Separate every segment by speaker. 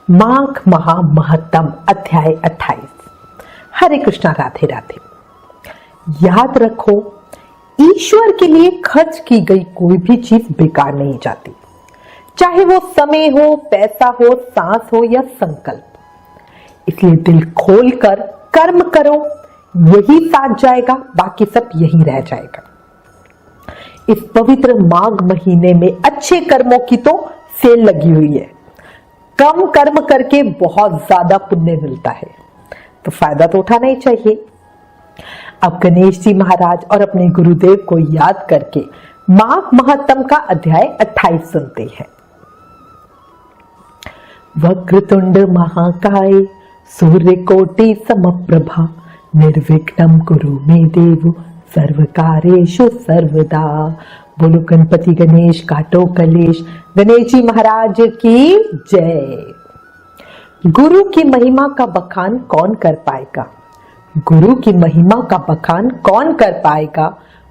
Speaker 1: माघ महा महत्तम अध्याय 28। हरे कृष्णा, राधे राधे। याद रखो, ईश्वर के लिए खर्च की गई कोई भी चीज बेकार नहीं जाती, चाहे वो समय हो, पैसा हो, सांस हो या संकल्प। इसलिए दिल खोलकर कर्म करो, यही साथ जाएगा, बाकी सब यही रह जाएगा। इस पवित्र माघ महीने में अच्छे कर्मों की तो सेल लगी हुई है। कम कर्म करके बहुत ज्यादा पुण्य मिलता है, तो फायदा तो उठाना ही चाहिए। अब गणेश जी महाराज और अपने गुरुदेव को याद करके माघ महत्तम का अध्याय 28 सुनते हैं। वक्रतुंड महाकाय सूर्यकोटि समप्रभा निर्विघ्नं कुरु मे देव सर्वकार्येषु सर्वदा। बोलो गणपति गणेश काटो कलेश, गणेश जी महाराज की जय। गुरु की महिमा का बखान कौन कर पाएगा? गुरु की महिमा का बखान कौन कर पाएगा?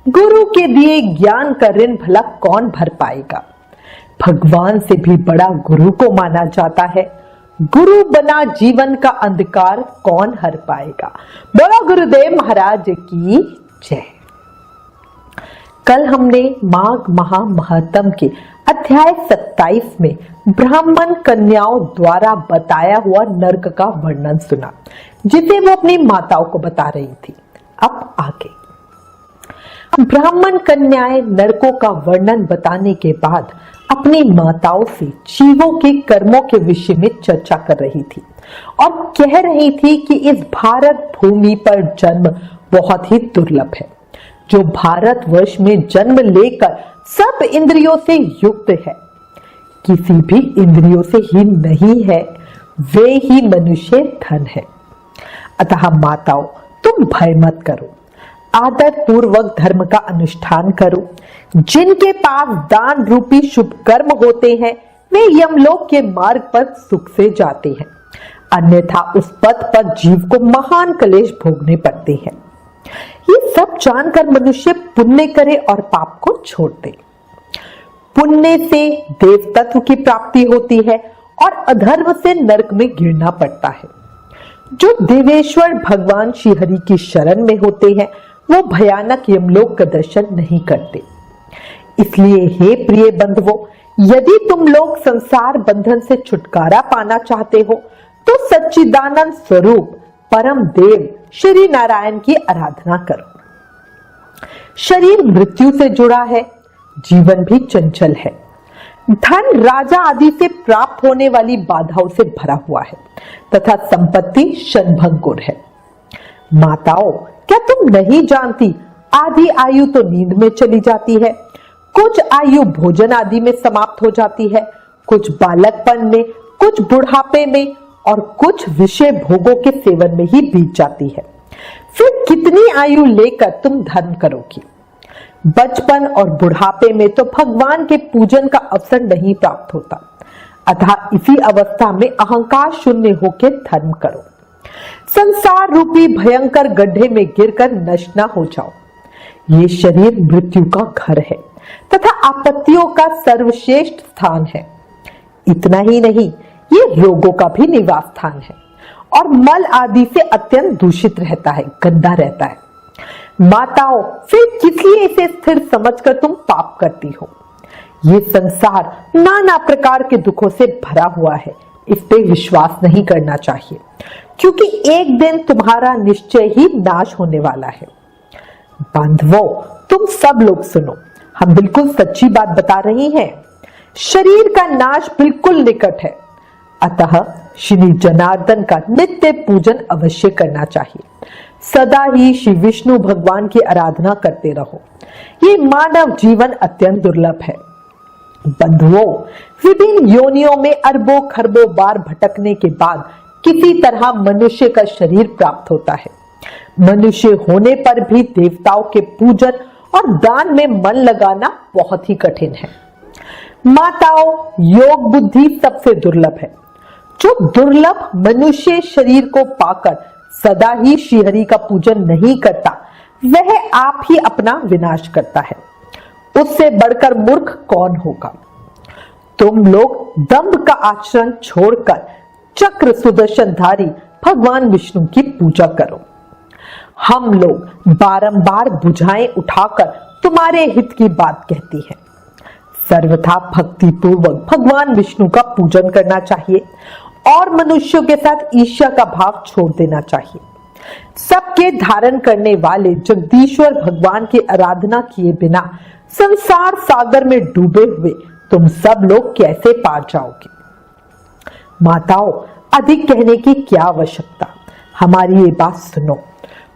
Speaker 1: गुरु के दिए ज्ञान का ऋण भला कौन भर पाएगा? भगवान से भी बड़ा गुरु को माना जाता है। गुरु बना जीवन का अंधकार कौन हर पाएगा? बोलो गुरुदेव महाराज की जय। कल हमने माघ महा महत्तम के अध्याय 27 में ब्राह्मण कन्याओं द्वारा बताया हुआ नरक का वर्णन सुना, जिसे वो अपनी माताओं को बता रही थी। अब आगे ब्राह्मण कन्याएं नरकों का वर्णन बताने के बाद अपनी माताओं से जीवों के कर्मों के विषय में चर्चा कर रही थी और कह रही थी कि इस भारत भूमि पर जन्म बहुत ही दुर्लभ है। जो भारतवर्ष में जन्म लेकर सब इंद्रियों से युक्त है, किसी भी इंद्रियों से हीन नहीं है, वे ही मनुष्य धन है। अतः माताओं, तुम भय मत करो, आदर पूर्वक धर्म का अनुष्ठान करो। जिनके पास दान रूपी शुभ कर्म होते हैं, वे यमलोक के मार्ग पर सुख से जाते हैं, अन्यथा उस पथ पर जीव को महान क्लेश भोगने पड़ते हैं। ये सब जानकर मनुष्य पुण्य करे और पाप को छोड़ दे। पुण्य से देव तत्व की प्राप्ति होती है और अधर्म से नरक में गिरना पड़ता है। जो देवेश्वर भगवान श्री हरि की शरण में होते हैं, वो भयानक यमलोक का दर्शन नहीं करते। इसलिए हे प्रिय बंधुओं, यदि तुम लोग संसार बंधन से छुटकारा पाना चाहते हो, तो सच्चिदानंद स्वरूप परम देव श्री नारायण की आराधना करो। शरीर मृत्यु से जुड़ा है, जीवन भी चंचल है, धन राजा आदि से प्राप्त होने वाली बाधाओं से भरा हुआ है तथा संपत्ति क्षणभंगुर है। माताओं, क्या तुम नहीं जानती, आधी आयु तो नींद में चली जाती है, कुछ आयु भोजन आदि में समाप्त हो जाती है, कुछ बालकपन में, कुछ बुढ़ापे में और कुछ विषय भोगों के सेवन में ही बीत जाती है। फिर कितनी आयु लेकर तुम धर्म करोगी? बचपन और बुढ़ापे में तो भगवान के पूजन का अवसर नहीं प्राप्त होता, अतः इसी अवस्था में अहंकार शून्य होकर धर्म करो। संसार रूपी भयंकर गड्ढे में गिरकर नष्ट न हो जाओ। ये शरीर मृत्यु का घर है तथा आपत्तियों का सर्वश्रेष्ठ स्थान है। इतना ही नहीं, ये रोगों का भी निवास स्थान है और मल आदि से अत्यंत दूषित रहता है, गंदा रहता है। माताओं, फिर किस लिए इसे स्थिर समझकर तुम पाप करती हो? ये संसार नाना प्रकार के दुखों से भरा हुआ है, इस पे विश्वास नहीं करना चाहिए, क्योंकि एक दिन तुम्हारा निश्चय ही नाश होने वाला है। बंधुओं, तुम सब लोग सुनो, हम बिल्कुल सच्ची बात बता रही हैं। शरीर का नाश बिल्कुल निकट है, अतः श्री जनार्दन का नित्य पूजन अवश्य करना चाहिए। सदा ही श्री विष्णु भगवान की आराधना करते रहो। ये मानव जीवन अत्यंत दुर्लभ है। बंधुओं, विभिन्न योनियों में अरबों खरबों बार भटकने के बाद किसी तरह मनुष्य का शरीर प्राप्त होता है। मनुष्य होने पर भी देवताओं के पूजन और दान में मन लगाना बहुत ही कठिन है। माताओं, योग बुद्धि सबसे दुर्लभ है। जो दुर्लभ मनुष्य शरीर को पाकर सदा ही श्रीहरि का पूजन नहीं करता, वह आप ही अपना विनाश करता है। उससे बढ़कर मूर्ख कौन होगा? तुम लोग दंभ का आचरण छोड़कर चक्र सुदर्शनधारी भगवान विष्णु की पूजा करो। हम लोग बारंबार भुजाएं उठाकर तुम्हारे हित की बात कहती हैं। सर्वथा भक्ति पूर्वक भगवान विष्णु का पूजन करना चाहिए और मनुष्यों के साथ ईर्ष्या का भाव छोड़ देना चाहिए। सबके धारण करने वाले जगदीश्वर भगवान की आराधना किए बिना संसार सागर में डूबे हुए तुम सब लोग कैसे पार जाओगे? माताओं, अधिक कहने की क्या आवश्यकता, हमारी ये बात सुनो।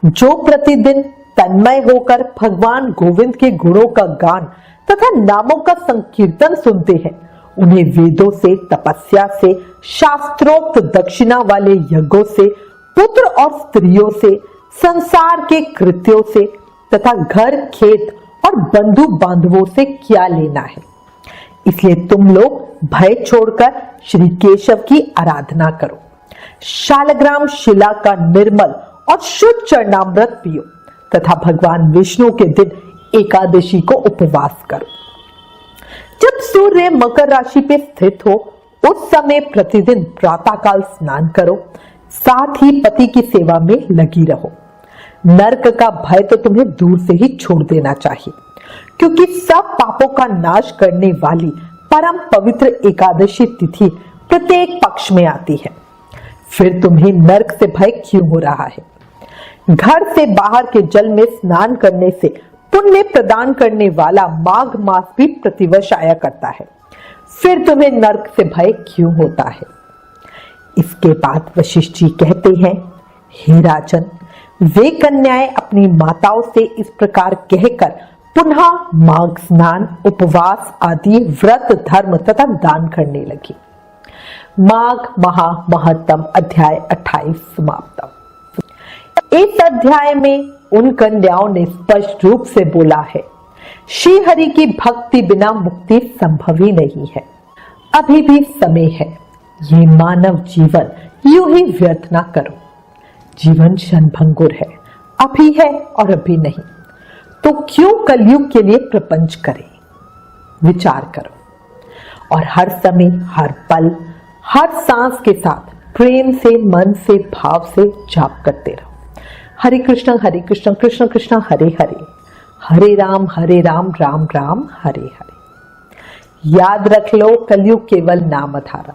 Speaker 1: जो प्रतिदिन तन्मय होकर भगवान गोविंद के गुणों का गान तथा नामों का संकीर्तन सुनते हैं, उन्हें वेदों से, तपस्या से, शास्त्रोक्त दक्षिणा वाले यज्ञों से, पुत्र और स्त्रियों से, संसार के कृत्यों से तथा घर, खेत और बंधु बांधवों से क्या लेना है? इसलिए तुम लोग भय छोड़कर श्री केशव की आराधना करो। शालग्राम शिला का निर्मल और शुद्ध चरणामृत पियो तथा भगवान विष्णु के दिन एकादशी को उपवास करो। जब सूर्य मकर राशि पे स्थित हो उस समय प्रतिदिन प्रातःकाल स्नान करो, साथ ही पति की सेवा में लगी रहो। नरक का भय तो तुम्हें दूर से ही छोड़ देना चाहिए, क्योंकि सब पापों का नाश करने वाली परम पवित्र एकादशी तिथि प्रत्येक पक्ष में आती है। फिर तुम्हें नरक से भय क्यों हो रहा है? घर से बाहर के जल में स्नान करने से पुण्य प्रदान करने वाला माघ मास भी प्रतिवर्ष आया करता है। फिर तुम्हें नरक से भय क्यों होता है? इसके बाद वशिष्ठ जी कहते हैं, हे राजन, वे कन्याएं अपनी माताओं से इस प्रकार कहकर पुनः माघ स्नान, उपवास आदि व्रत, धर्म तथा दान करने लगी। माघ महा महत्तम अध्याय 28 समाप्त। इस अध्याय में उन कन्याओं ने स्पष्ट रूप से बोला है, श्री हरि की भक्ति बिना मुक्ति संभव ही नहीं है। अभी भी समय है, ये मानव जीवन यूं ही व्यर्थ ना करो। जीवन क्षणभंगुर है, अभी है और अभी नहीं, तो क्यों कलयुग के लिए प्रपंच करें? विचार करो और हर समय, हर पल, हर सांस के साथ प्रेम से, मन से, भाव से जाप करते रहो। हरे कृष्ण कृष्ण कृष्ण हरे हरे, हरे राम राम राम हरे हरे। याद रख लो, कलयुग केवल नाम आधारा।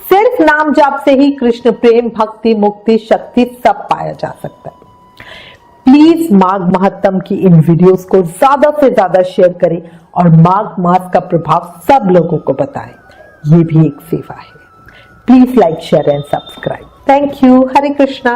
Speaker 1: सिर्फ नाम जाप से ही कृष्ण प्रेम, भक्ति, मुक्ति, शक्ति सब पाया जा सकता है। प्लीज माघ महत्तम की इन वीडियोस को ज्यादा से ज्यादा शेयर करें और माघ मास का प्रभाव सब लोगों को बताएं। ये भी एक सेवा है। Please like, share and subscribe. Thank you. Hare Krishna.